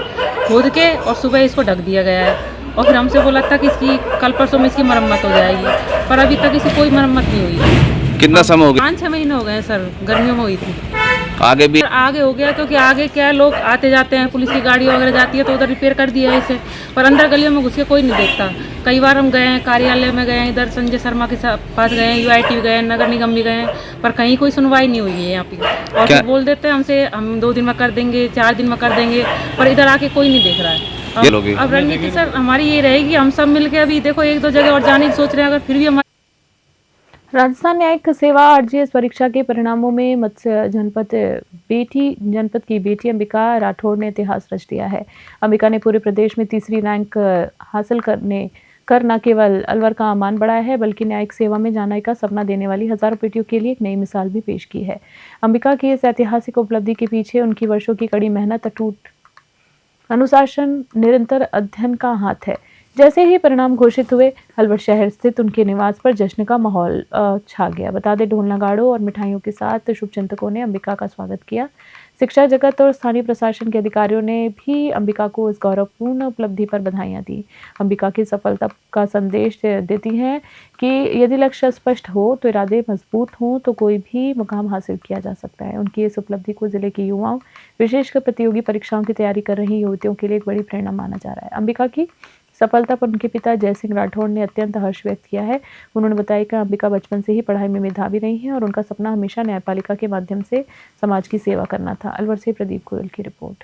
खोद के और सुबह इसको ढक दिया गया है। और फिर हमसे बोला था कि इसकी कल परसों में इसकी मरम्मत हो जाएगी, पर अभी तक इसे कोई मरम्मत नहीं हुई। कितना समय हो गया? 5-6 महीने हो गए सर, गर्मियों में हुई थी। आगे भी आगे हो गया क्योंकि आगे क्या लोग आते जाते हैं, पुलिस की गाड़ी वगैरह जाती है तो उधर रिपेयर कर दिया है इसे, पर अंदर गलियों में घुस के कोई नहीं देखता। कई बार हम गए हैं, कार्यालय में गए हैं, इधर संजय शर्मा के पास गए हैं, UIT गए हैं, नगर निगम भी गए हैं, पर कहीं कोई सुनवाई नहीं हुई है यहाँ पे। और फिर बोल देते हैं हमसे हम 2 दिन में कर देंगे, 4 दिन में कर देंगे, पर इधर आके कोई नहीं देख रहा है। अब रणनीति सर हमारी ये रहेगी, हम सब मिलके अभी देखो 1-2 जगह और जाने की सोच रहे हैं, अगर फिर भी हमारे राजस्थान न्यायिक सेवा RGS परीक्षा के परिणामों में मत्स्य जनपद की बेटी अंबिका राठौड़ ने इतिहास रच दिया है। अंबिका ने पूरे प्रदेश में 3री रैंक हासिल कर न केवल अलवर का आमान बढ़ाया है, बल्कि न्यायिक सेवा में जाने का सपना देने वाली हजारों बेटियों के लिए एक नई मिसाल भी पेश की है। अंबिका की इस ऐतिहासिक उपलब्धि के पीछे उनकी वर्षों की कड़ी मेहनत, अटूट अनुशासन, निरंतर अध्ययन का हाथ है। जैसे ही परिणाम घोषित हुए, अलवर शहर स्थित उनके निवास पर जश्न का माहौल छा गया। बता दें, ढोल नगाड़ों और मिठाइयों के साथ शुभचिंतकों ने अंबिका का स्वागत किया। शिक्षा जगत और स्थानीय प्रशासन के अधिकारियों ने भी अंबिका को इस गौरवपूर्ण उपलब्धि पर बधाइयां दी। अंबिका की सफलता का संदेश देती हैं कि यदि लक्ष्य स्पष्ट हो तो इरादे मजबूत हों तो कोई भी मुकाम हासिल किया जा सकता है। उनकी इस उपलब्धि को जिले के युवाओं, विशेषकर प्रतियोगी परीक्षाओं की तैयारी कर रही युवतियों के लिए एक बड़ी प्रेरणा माना जा रहा है। अंबिका की सफलता पर उनके पिता जय सिंह राठौड़ ने अत्यंत हर्ष व्यक्त किया है। उन्होंने बताया कि अंबिका बचपन से ही पढ़ाई में मेधावी रही हैं और उनका सपना हमेशा न्यायपालिका के माध्यम से समाज की सेवा करना था। अलवर से प्रदीप गोयल की रिपोर्ट।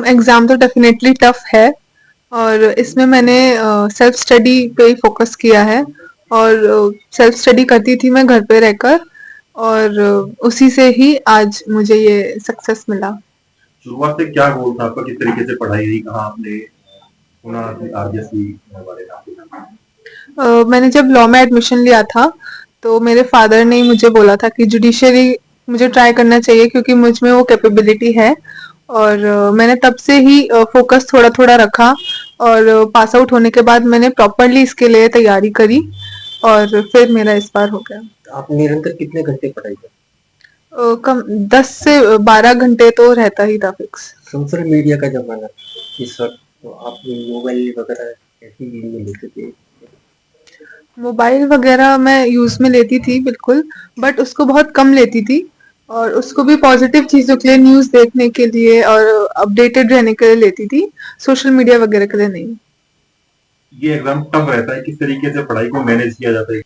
एग्ज़ाम तो डेफिनेटली टफ है और इसमें मैंने सेल्फ स्टडी पे ही फोकस किया है और सेल्फ स्टडी करती थी मैं घर पे रहकर और उसी से ही आज मुझे ये सक्सेस मिला। शुरुआत से क्या गोल था आपका? किस तरीके से पढ़ाई हुई? कहाँ आपने मैंने जब लॉ में एडमिशन लिया था तो मेरे फादर ने मुझे बोला था कि जुडिशरी मुझे ट्राई करना चाहिए क्योंकि मुझ में वो कैपेबिलिटी है और मैंने तब से ही फोकस थोड़ा थोड़ा रखा और पास आउट होने के बाद मैंने प्रॉपरली इसके लिए तैयारी करी और फिर मेरा इस बार हो गया। आप निरंतर कितने घंटे पढ़ाई करते? कम 10 से 12 घंटे तो रहता ही था फिक्स। सोशल मीडिया का जमाना इस वक्त, तो आप मोबाइल वगैरह कैसी यूज में लेते थे? मोबाइल वगैरह मैं यूज में लेती थी बिल्कुल, बट उसको बहुत कम लेती थी और उसको भी पॉजिटिव चीजों के लिए, न्यूज देखने के लिए और अपडेटेड रहने के लिए लेती थी, सोशल मीडिया वगैरह के लिए नहीं। ये एग्जाम टफ रहता है, किस तरीके से पढ़ाई को मैनेज किया जाता है?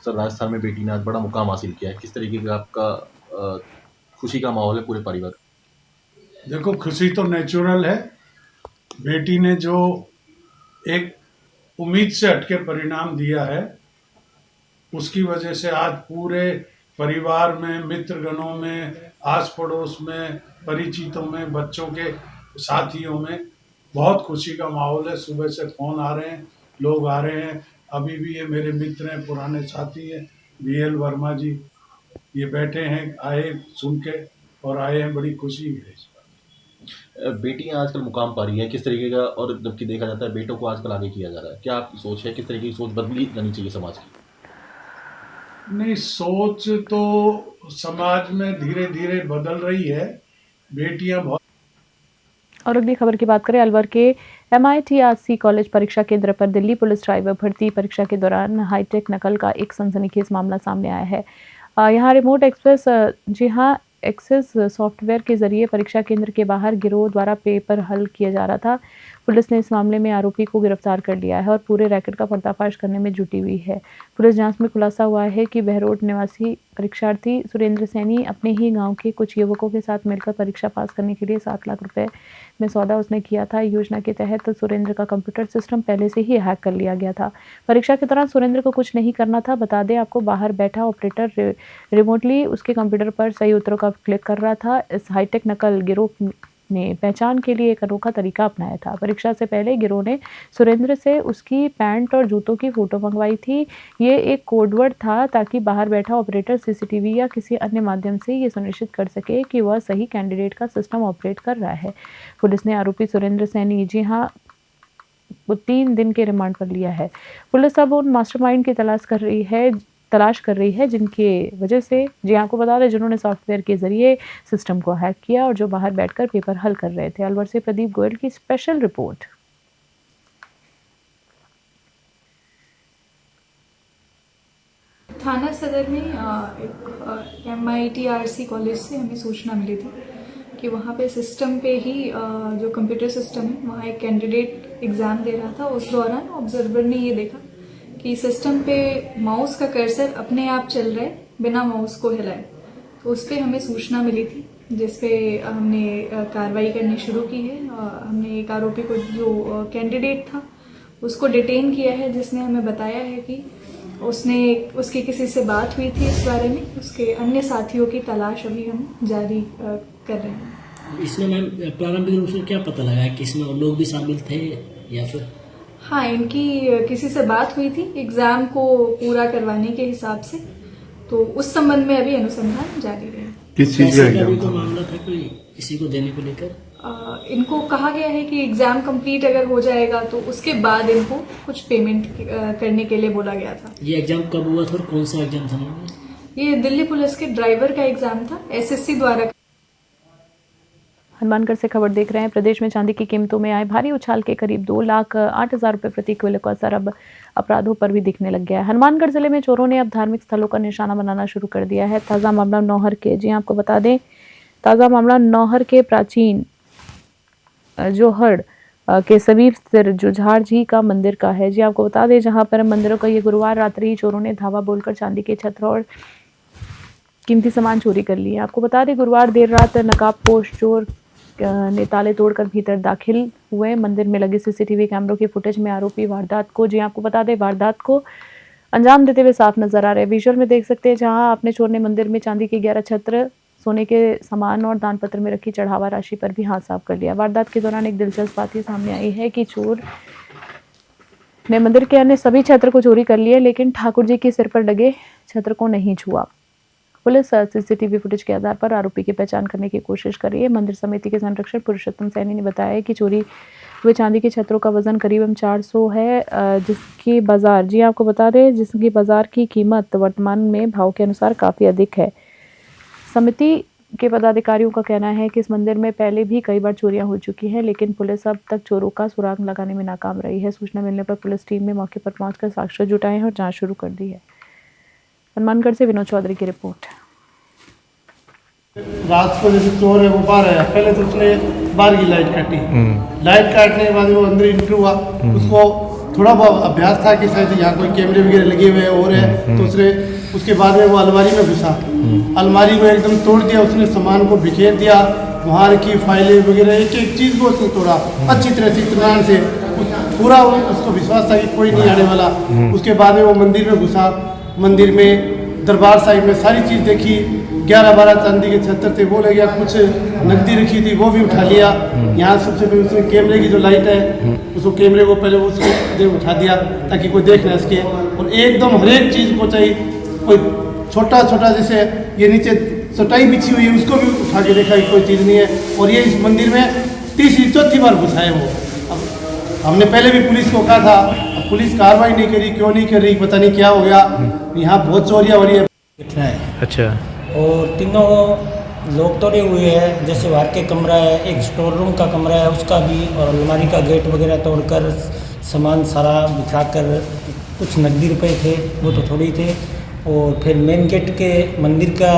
सर, राजस्थान में बेटी ने आज बड़ा मुकाम हासिल किया है, किस तरीके का आपका खुशी का माहौल है पूरे परिवार? देखो, खुशी तो नेचुरल है। बेटी ने जो एक उम्मीद से हटके परिणाम दिया है, उसकी वजह से आज पूरे परिवार में, मित्रगणों में, आस पड़ोस में, परिचितों में, बच्चों के साथियों में बहुत खुशी का माहौल है। सुबह से फोन आ रहे हैं, लोग आ रहे हैं। अभी भी ये मेरे मित्र हैं, पुराने साथी हैं, VL वर्मा जी, ये बैठे हैं, आए सुन के और आए हैं, बड़ी खुशी है इस बात। बेटियां आजकल मुकाम पा रही हैं किस तरीके का, और जबकि देखा जाता है बेटों को आजकल आगे किया जा रहा है, क्या आपकी सोच है, किस तरीके की सोच बदली जानी चाहिए समाज की? नहीं, सोच तो समाज में धीरे धीरे बदल रही है। बेटियां बहुत। और अगली खबर की बात करें, अलवर के MITRC कॉलेज परीक्षा केंद्र पर दिल्ली पुलिस ड्राइवर भर्ती परीक्षा के दौरान हाईटेक नकल का एक सनसनीखेज मामला सामने आया है। यहाँ रिमोट एक्सेस सॉफ्टवेयर के जरिए परीक्षा केंद्र के बाहर गिरोह द्वारा पेपर हल किया जा रहा था। पुलिस ने इस मामले में आरोपी को गिरफ्तार कर लिया है और पूरे रैकेट का पर्दाफाश करने में जुटी हुई है। पुलिस जांच में खुलासा हुआ है कि बहरोड निवासी परीक्षार्थी सुरेंद्र सैनी अपने ही गांव के कुछ युवकों के साथ मिलकर परीक्षा पास करने के लिए 7 लाख रुपए में सौदा उसने किया था। योजना के तहत सुरेंद्र का कंप्यूटर सिस्टम पहले से ही हैक कर लिया गया था। परीक्षा के दौरान सुरेंद्र को कुछ नहीं करना था। बता दें आपको, बाहर बैठा ऑपरेटर रिमोटली उसके कंप्यूटर पर सही उत्तरों का क्लिक कर रहा था। इस हाईटेक नकल गिरोह ने पहचान के लिए एक अनोखा तरीका अपनाया था। परीक्षा से पहले गिरोह ने सुरेंद्र से उसकी पैंट और जूतों की फोटो मंगवाई थी। ये एक कोडवर्ड था ताकि बाहर बैठा ऑपरेटर CCTV या किसी अन्य माध्यम से ये सुनिश्चित कर सके कि वह सही कैंडिडेट का सिस्टम ऑपरेट कर रहा है। पुलिस ने आरोपी सुरेंद्र सैनी वो 3 दिन के रिमांड पर लिया है। पुलिस अब उन मास्टरमाइंड की तलाश कर रही है जिनके वजह से आपको बता दें जिन्होंने सॉफ्टवेयर के जरिए सिस्टम को हैक किया और जो बाहर बैठकर पेपर हल कर रहे थे। अलवर से प्रदीप गोयल की स्पेशल रिपोर्ट। थाना सदर में एक MITRC कॉलेज से हमें सूचना मिली थी कि वहाँ पे सिस्टम पे ही जो कंप्यूटर सिस्टम है वहाँ एक कैंडिडेट एग्ज़ाम दे रहा था। उस दौरान ऑब्जर्वर ने ये देखा कि सिस्टम पे माउस का कर्सर अपने आप चल रहा है बिना माउस को हिलाए। तो उस पर हमें सूचना मिली थी जिस पे हमने कार्रवाई करनी शुरू की है। हमने एक आरोपी को जो कैंडिडेट था उसको डिटेन किया है, जिसने हमें बताया है कि उसकी किसी से बात हुई थी इस बारे में। उसके अन्य साथियों की तलाश अभी हम जारी कर रहे हैं। इसमें मैम प्रारंभिक रूप से क्या पता लगा है कि इसमें और लोग भी शामिल थे या फिर? हाँ, इनकी किसी से बात हुई थी एग्जाम को पूरा करवाने के हिसाब से, तो उस संबंध में अभी अनुसंधान जारी है। किस चीज का कोई मामला था कोई इसी को देने को लेकर? इनको कहा गया है कि एग्जाम कंप्लीट अगर हो जाएगा तो उसके बाद इनको कुछ पेमेंट करने के लिए बोला गया था। ये एग्जाम कब हुआ था और कौन सा एग्जाम था? ये दिल्ली पुलिस के ड्राइवर का एग्जाम था, SSC द्वारा। हनुमानगढ़ से खबर देख रहे हैं। प्रदेश में चांदी की कीमतों में आए भारी उछाल के करीब 2,08,000 रुपये प्रति किलो का असर अब अपराधों पर भी दिखने लग गया है। हनुमानगढ़ जिले में चोरों ने अब धार्मिक स्थलों का निशाना बनाना शुरू कर दिया है। ताज़ा मामला नौहर के आपको बता दें, ताज़ा मामला नौहर के प्राचीन जोहड़ के समीप स्थित जुझार जी का मंदिर का है। आपको बता दें, जहां पर मंदिरों का ये गुरुवार रात्रि चोरों ने धावा बोलकर चांदी के छत्र और कीमती सामान चोरी कर लिए। आपको बता दें, गुरुवार देर रात नकाबपोश चोर ने ताले तोड़कर भीतर दाखिल हुए। मंदिर में लगे CCTV कैमरों की फुटेज में आरोपी वारदात को आपको बता दें वारदात को अंजाम देते हुए साफ नजर आ रहे हैं। विजुअल में देख सकते हैं जहां अपने चोर ने मंदिर में चांदी के 11 छत्र, सोने के सामान और दान पत्र में रखी चढ़ावा राशि पर भी हाथ साफ कर लिया। वारदात के दौरान एक दिलचस्प बात ये सामने आई है कि चोर ने मंदिर के अन्य सभी छत्र को चोरी कर लिए, लेकिन ठाकुर जी के सिर पर लगे छत्र को नहीं छुआ। पुलिस CCTV फुटेज के आधार पर आरोपी की पहचान करने की कोशिश कर रही है। मंदिर समिति के संरक्षक पुरुषोत्तम सैनी ने बताया कि चोरी हुए चांदी के छत्रों का वजन करीब 400 है, जिसकी बाजार आपको बता दें जिसकी बाजार की कीमत वर्तमान में भाव के अनुसार काफ़ी अधिक है। समिति के पदाधिकारियों का कहना है कि इस मंदिर में पहले भी कई बार चोरियां हो चुकी हैं, लेकिन पुलिस अब तक चोरों का सुराग लगाने में नाकाम रही है। सूचना मिलने पर पुलिस टीम ने मौके पर पहुंचकर साक्ष्य जुटाए हैं और जांच शुरू कर दी है। हनुमानगढ़ से विनोद चौधरी की रिपोर्ट। रात को जैसे चोर है वो बाहर आया, पहले तो उसने बाहर की लाइट काटी। लाइट काटने के बाद वो अंदर एंट्री हुआ। उसको थोड़ा बहुत अभ्यास था कि शायद यहाँ कोई कैमरे वगैरह लगे हुए और है, तो उसके बाद में वो अलमारी में घुसा। अलमारी को एकदम तोड़ दिया, उसने सामान को बिखेर दिया, वहाँ की फाइलें वगैरह एक एक चीज़ को उसने तोड़ा अच्छी तरह से, इत्मीनान से। पूरा उसको विश्वास था कि कोई नहीं आने वाला। उसके बाद में वो मंदिर में घुसा। मंदिर में दरबार साहिब में सारी चीज़ देखी। 11-12 चांदी के छत्र थे वो ले गया, कुछ नकदी रखी थी वो भी उठा लिया। यहाँ सबसे पहले उसने कैमरे की जो लाइट है उसको कैमरे को पहले उसको उठा दिया ताकि कोई देख ना सके। और एकदम हर एक चीज़ को चाहिए, कोई छोटा छोटा जैसे ये नीचे चटाई बिछी हुई है उसको भी उठा के देखा कि कोई चीज़ नहीं है। और ये इस मंदिर में तीसरी चौथी बार घुसा है वो। अब हमने पहले भी पुलिस को कहा था, अब पुलिस कार्रवाई नहीं करी, क्यों नहीं कर रही पता नहीं क्या हो गया। यहाँ बहुत चोरियाँ हो रही है। अच्छा। और तीनों लोग तोड़े हुए हैं, जैसे बाहर के कमरा है, एक स्टोर रूम का कमरा है उसका भी, और अलमारी का गेट वगैरह तोड़कर सामान सारा बिछाकर, कुछ नकदी रुपए थे वो तो थोड़ी थे। और फिर मेन गेट के मंदिर का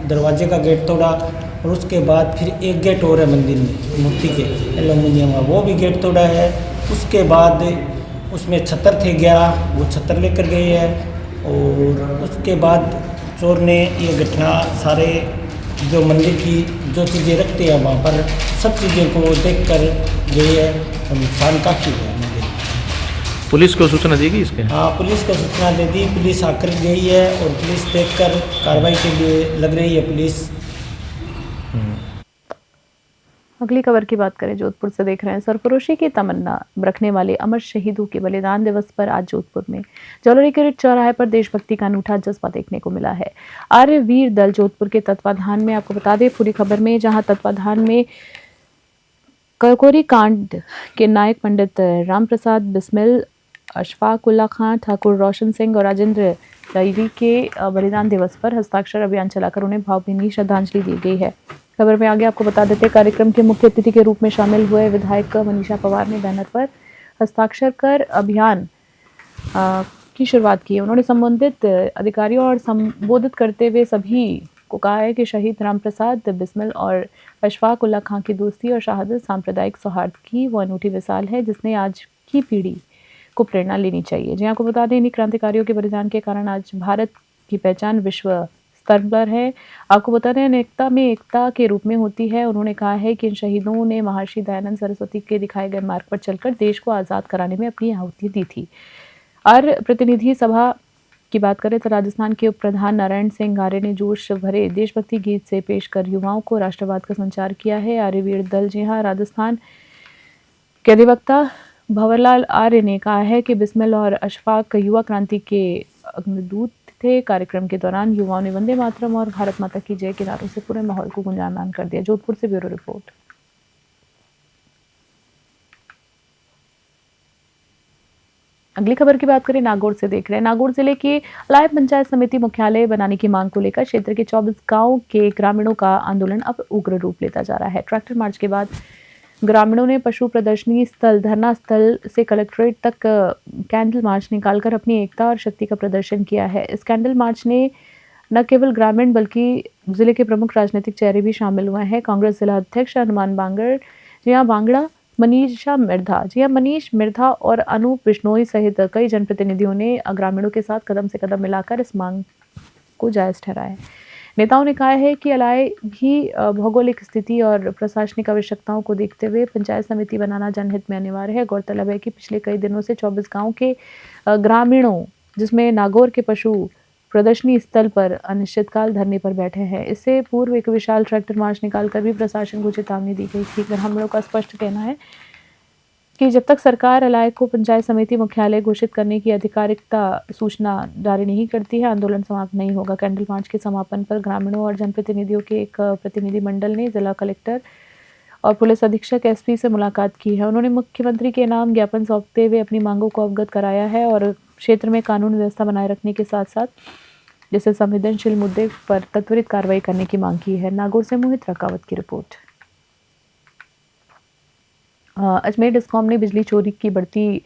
दरवाजे का गेट तोड़ा, और उसके बाद फिर एक गेट और है मंदिर में मूर्ति के एल्यूमिनियम का, वो भी गेट तोड़ा है। उसके बाद उसमें छतर थे 11, वो छतर लेकर गए हैं। और उसके बाद चोर ने ये घटना सारे जो मंदिर की जो चीज़ें रखते हैं वहाँ पर सब चीज़ों को देख कर गए है, और नुकसान काफ़ी हुआ मंदिर। पुलिस को सूचना दी गई इसके? हाँ, पुलिस को सूचना दे दी, पुलिस आकर गई है और पुलिस देखकर कार्रवाई के लिए लग रही है पुलिस। अगली खबर की बात करें, जोधपुर से देख रहे हैं। सरफरोशी की तमन्ना रखने वाले अमर शहीदों के बलिदान दिवस पर आज जोधपुर में जौलरी किरीट चौराहे पर देशभक्ति का अनूठा जज्बा देखने को मिला है। आर्य वीर दल जोधपुर के तत्वाधान में, आपको बता दें पूरी खबर में, जहां तत्वाधान में करकोरी कांड के नायक पंडित राम प्रसाद बिस्मिल, अशफाक उल्ला खान, ठाकुर रोशन सिंह और राजेंद्र डायरी के बलिदान दिवस पर हस्ताक्षर अभियान चलाकर उन्हें भावभीनी श्रद्धांजलि दी गई है। खबर में आगे आपको बता देते, कार्यक्रम के मुख्य अतिथि के रूप में शामिल हुए विधायक मनीषा पवार ने बैनर पर हस्ताक्षर कर अभियान की शुरुआत की। उन्होंने संबंधित अधिकारियों और संबोधित करते हुए सभी को कहा है कि शहीद राम प्रसाद बिस्मिल और अशफाक उल्ला खां की दोस्ती और शहादत सांप्रदायिक सौहार्द की वो अनूठी मिसाल है जिसने आज की पीढ़ी को प्रेरणा लेनी चाहिए। जी आपको बता दें, इन्हीं क्रांतिकारियों के बलिदान के कारण आज भारत की पहचान विश्व स्तर पर है। आपको बता दें, अनेकता में एकता के रूप में होती है। उन्होंने कहा है कि इन शहीदों ने महर्षि दयानंद सरस्वती के दिखाए गए मार्ग पर चलकर देश को आज़ाद कराने में अपनी आहुति दी थी। और प्रतिनिधि सभा की बात करें तो राजस्थान के उप प्रधान नारायण सिंह आर्य ने जोश भरे देशभक्ति गीत से पेश कर युवाओं को राष्ट्रवाद का संचार किया है। आर्यवीर दल, जी हाँ, राजस्थान के अधिवक्ता भंवरलाल आर्य ने कहा है कि बिस्मिल और अशफाक युवा क्रांति के अग्रदूत थे। कार्यक्रम के दौरान युवाओं ने वंदे मातरम और भारत माता की जय के नारों से पूरे माहौल को गुंजायमान कर दिया। जोधपुर से ब्यूरो रिपोर्ट। अगली खबर की बात करें, नागौर से देख रहे हैं। नागौर जिले के अलाय पंचायत समिति मुख्यालय बनाने की मांग को लेकर क्षेत्र के 24 गांव के ग्रामीणों का आंदोलन अब उग्र रूप लेता जा रहा है। ट्रैक्टर मार्च के बाद ग्रामीणों ने पशु प्रदर्शनी स्थल, धरना स्थल से कलेक्ट्रेट तक कैंडल मार्च निकालकर अपनी एकता और शक्ति का प्रदर्शन किया है। इस कैंडल मार्च ने न केवल ग्रामीण बल्कि जिले के प्रमुख राजनीतिक चेहरे भी शामिल हुए हैं। कांग्रेस जिला अध्यक्ष हनुमान बांगड़, जिया बांगड़ा, मनीषा मिर्धा, मनीष मिर्धा और अनूप बिश्नोई सहित कई जनप्रतिनिधियों ने ग्रामीणों के साथ कदम से कदम मिलाकर इस मांग को जायज ठहराया है। नेताओं ने कहा है कि अलाय भी भौगोलिक स्थिति और प्रशासनिक आवश्यकताओं को देखते हुए पंचायत समिति बनाना जनहित में अनिवार्य है। गौरतलब है कि पिछले कई दिनों से 24 गांव के ग्रामीणों, जिसमें नागौर के पशु प्रदर्शनी स्थल पर अनिश्चितकाल धरने पर बैठे हैं। इससे पूर्व एक विशाल ट्रैक्टर मार्च निकालकर भी प्रशासन को चेतावनी दी गई थी। ग्रामीणों का स्पष्ट कहना है कि जब तक सरकार अलाय को पंचायत समिति मुख्यालय घोषित करने की आधिकारिकता सूचना जारी नहीं करती है, आंदोलन समाप्त नहीं होगा। कैंडल मार्च के समापन पर ग्रामीणों और जनप्रतिनिधियों के एक प्रतिनिधिमंडल ने जिला कलेक्टर और पुलिस अधीक्षक एसपी से मुलाकात की है। उन्होंने मुख्यमंत्री के नाम ज्ञापन सौंपते हुए अपनी मांगों को अवगत कराया है और क्षेत्र में कानून व्यवस्था बनाए रखने के साथ साथ जैसे संवेदनशील मुद्दे पर त्वरित कार्रवाई करने की मांग की है। नागौर से मोहित रकावत की रिपोर्ट। अजमेर डिस्कॉम ने बिजली चोरी की बढ़ती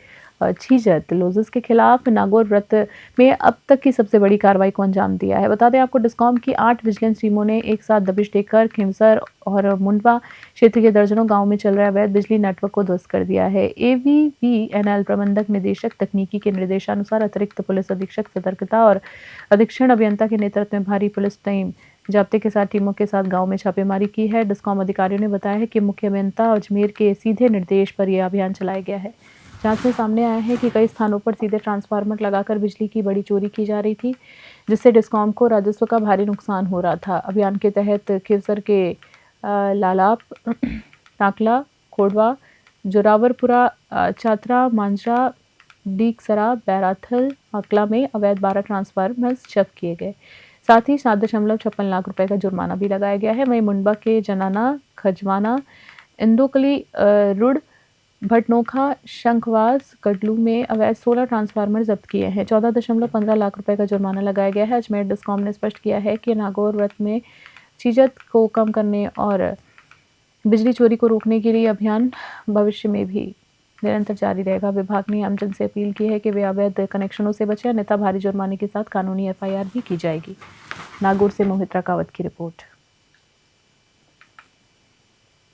छीजत लोजस के खिलाफ नागौर व्रत में अब तक की सबसे बड़ी कार्रवाई को अंजाम दिया है। बता दें आपको, डिस्कॉम की 8 विजिलेंस टीमों ने एक साथ दबिश देकर खिमसर और मुंडवा क्षेत्र के दर्जनों गांवों में चल रहे अवैध बिजली नेटवर्क को ध्वस्त कर दिया है। AVVNL प्रबंधक निदेशक तकनीकी के निर्देशानुसार अतिरिक्त पुलिस अधीक्षक सतर्कता और अधीक्षण अभियंता के नेतृत्व में भारी पुलिस टीम जाब्ते के साथ टीमों के साथ गांव में छापेमारी की है। डिस्कॉम अधिकारियों ने बताया है कि मुख्य अभियंता अजमेर के सीधे निर्देश पर यह अभियान चलाया गया है। जांच में सामने आया है कि कई स्थानों पर सीधे ट्रांसफार्मर लगाकर बिजली की बड़ी चोरी की जा रही थी, जिससे डिस्कॉम को राजस्व का भारी नुकसान हो रहा था। अभियान के तहत खिवसर के लालाप, टाकला, खोड़वा, जोरावरपुरा, चातरा, मांजरा, डीकसरा, बैराथल, अकला में अवैध 12 ट्रांसफार्मर्स जब्त किए गए। साथ ही 7.56 लाख रुपए का जुर्माना भी लगाया गया है। वहीं मुंडवा के जनाना, खजवाना, इंदोकली, रुड़, भटनोखा, शंखवास, कटलू में अवैध 16 ट्रांसफार्मर जब्त किए हैं। 14.15 लाख रुपए का जुर्माना लगाया गया है। अजमेर डिस्कॉम ने स्पष्ट किया है कि नागौर व्रत में चीजत को कम करने और बिजली चोरी को रोकने के लिए अभियान भविष्य में भी निरंतर जारी रहेगा। विभाग ने आमजन से अपील की है कि वे अवैध कनेक्शनों से बचें, अन्यथा भारी जुर्माने के साथ कानूनी एफआईआर भी की जाएगी। नागौर से मोहित राकावत की रिपोर्ट।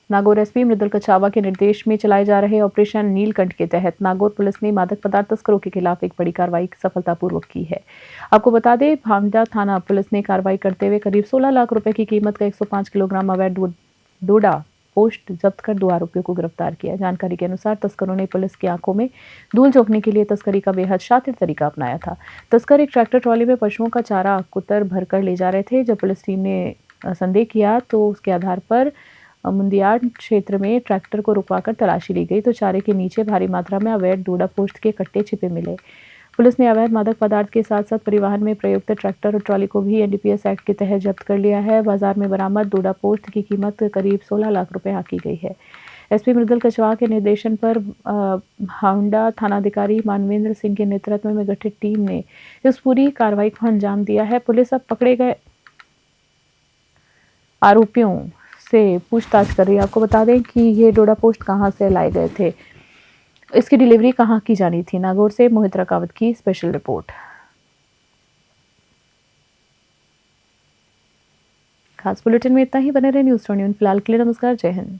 नागौर एसपी मृदुल कछावा के निर्देश में चलाए जा रहे ऑपरेशन नीलकंठ के तहत नागौर पुलिस ने मादक पदार्थ तस्करों के खिलाफ एक बड़ी कार्रवाई सफलतापूर्वक की है। आपको बता दें, भामदा थाना पुलिस ने कार्रवाई करते हुए करीब 16 लाख रुपए की कीमत का 105 किलोग्राम अवैध डोडा पोस्ट जब्त कर 2 आरोपियों को गिरफ्तार किया। जानकारी के अनुसार तस्करों ने पुलिस की आंखों में धूल झोंकने के लिए तस्करी का बेहद शातिर तरीका अपनाया था। तस्कर एक ट्रैक्टर ट्रॉली में पशुओं का चारा कुतर भरकर ले जा रहे थे। जब पुलिस टीम ने संदेह किया तो उसके आधार पर मुंदियाड क्षेत्र में ट्रैक्टर को रुकवाकर तलाशी ली गई तो चारे के नीचे भारी मात्रा में अवैध डोडा पोस्ट के कट्टे छिपे मिले। पुलिस ने अवैध मादक पदार्थ के साथ साथ परिवहन में प्रयुक्त ट्रैक्टर और ट्रॉली को भी एनडीपीएस एक्ट के तहत जब्त कर लिया है। बाजार में बरामद डोडा पोस्ट की कीमत करीब 16 लाख रुपए आंकी गई है। एसपी मृदुल कछवाहा के निर्देशन पर हांडा थानाधिकारी मानवेंद्र सिंह के नेतृत्व में गठित टीम ने इस पूरी कार्रवाई को अंजाम दिया है। पुलिस अब पकड़े गए आरोपियों से पूछताछ कर रही है। आपको बता दें कि ये डोडा पोस्ट कहां से लाए गए थे, इसकी डिलीवरी कहां की जानी थी। नागौर से मोहित राकावत की स्पेशल रिपोर्ट। खास बुलेटिन में इतना ही। बने रहे न्यूज़ 24। फिलहाल के लिए नमस्कार, जय हिंद।